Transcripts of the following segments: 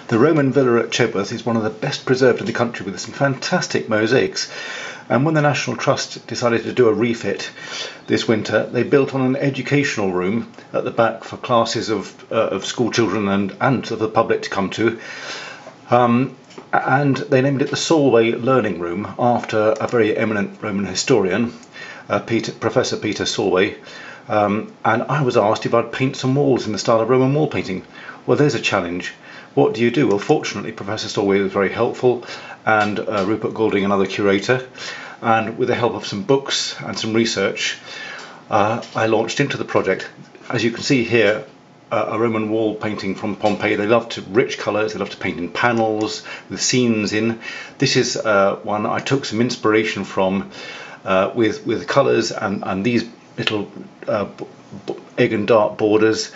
The Roman villa at Chedworth is one of the best preserved in the country, with some fantastic mosaics. And when the National Trust decided to do a refit this winter, they built on an educational room at the back for classes of school children and of the public to come to. And they named it the Solway Learning Room after a very eminent Roman historian, Professor Peter Solway. And I was asked if I'd paint some walls in the style of Roman wall painting. Well, there's a challenge. What do you do? Well, fortunately, Professor Solway was very helpful, and Rupert Goulding, another curator, and with the help of some books and some research, I launched into the project. As you can see here, a Roman wall painting from Pompeii. They love to rich colours, they love to paint in panels with scenes in. This is one I took some inspiration from with colours and these little egg and dart borders.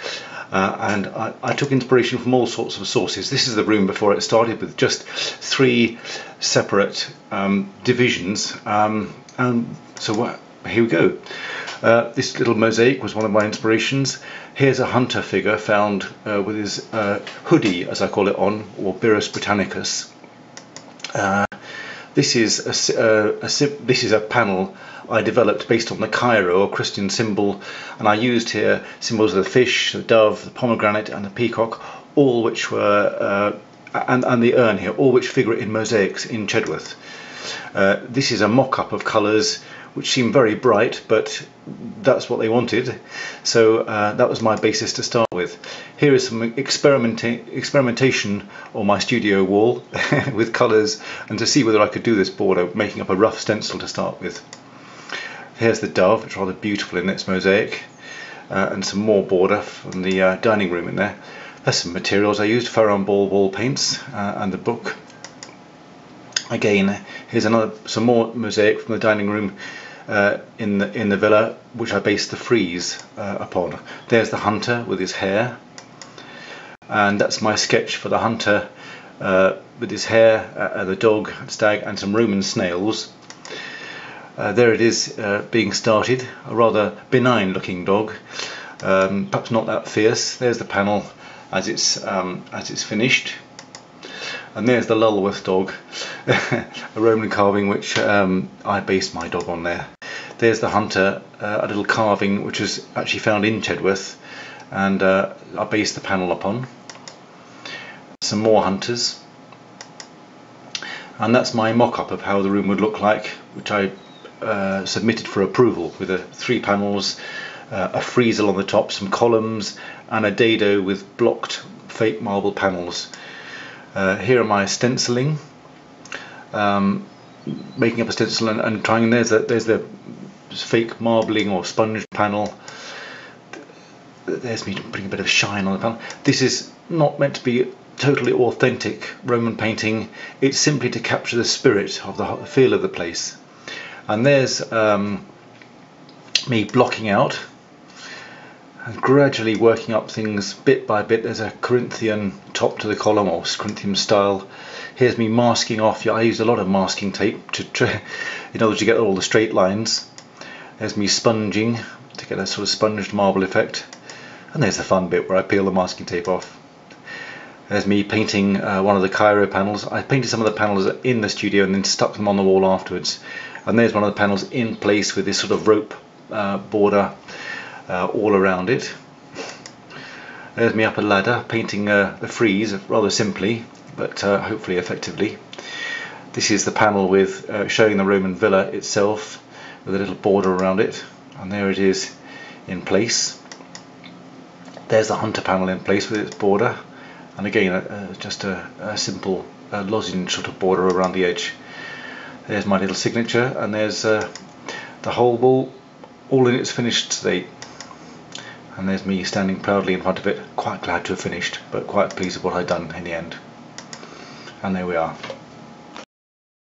And I took inspiration from all sorts of sources. This is the room before it started, with just 3 separate divisions. And so here we go. This little mosaic was one of my inspirations. Here's a hunter figure found with his hoodie, as I call it, on, or Birrus Britannicus. This is a panel I developed based on the Cairo, or Christian symbol, and I used here symbols of the fish, the dove, the pomegranate and the peacock, all which were, and the urn here, all which figure in mosaics in Chedworth. This is a mock-up of colours which seem very bright, but that's what they wanted, so that was my basis to start with. Here is some experimentation on my studio wall with colours, and to see whether I could do this border, making up a rough stencil to start with. Here's the dove, it's rather beautiful in its mosaic, and some more border from the dining room in there. There's some materials I used, Ferron Ball wall paints, and the book. Again, here's some more mosaic from the dining room in the villa, which I based the frieze upon. There's the hunter with his hair, and that's my sketch for the hunter with his hair, the dog, stag, and some Roman snails. There it is, being started, a rather benign looking dog, perhaps not that fierce. There's the panel as it's finished. And there's the Lulworth dog, a Roman carving which I based my dog on there. There's the hunter, a little carving which was actually found in Chedworth, and I based the panel upon. Some more hunters. And that's my mock-up of how the room would look like, which I submitted for approval, with 3 panels, a friezal on the top, some columns, and a dado with blocked fake marble panels. Here am I stenciling, making up a stencil and trying. There's the fake marbling or sponge panel. There's me putting a bit of shine on the panel. This is not meant to be totally authentic Roman painting. It's simply to capture the spirit of the feel of the place. And there's me blocking out and gradually working up things bit by bit. There's a Corinthian top to the column, or Corinthian style. Here's me masking off. I used a lot of masking tape in order to get all the straight lines. There's me sponging to get a sort of sponged marble effect. And there's the fun bit where I peel the masking tape off. There's me painting one of the Cairo panels. I painted some of the panels in the studio and then stuck them on the wall afterwards. And there's one of the panels in place with this sort of rope border all around it. There's me up a ladder painting the frieze, rather simply, but hopefully effectively. This is the panel with showing the Roman villa itself, with a little border around it, and there it is in place. There's the hunter panel in place with its border, and again just a simple lozenge sort of border around the edge. There's my little signature, and there's the whole wall all in its finished state. And there's me standing proudly in front of it, quite glad to have finished, but quite pleased with what I'd done in the end. And there we are.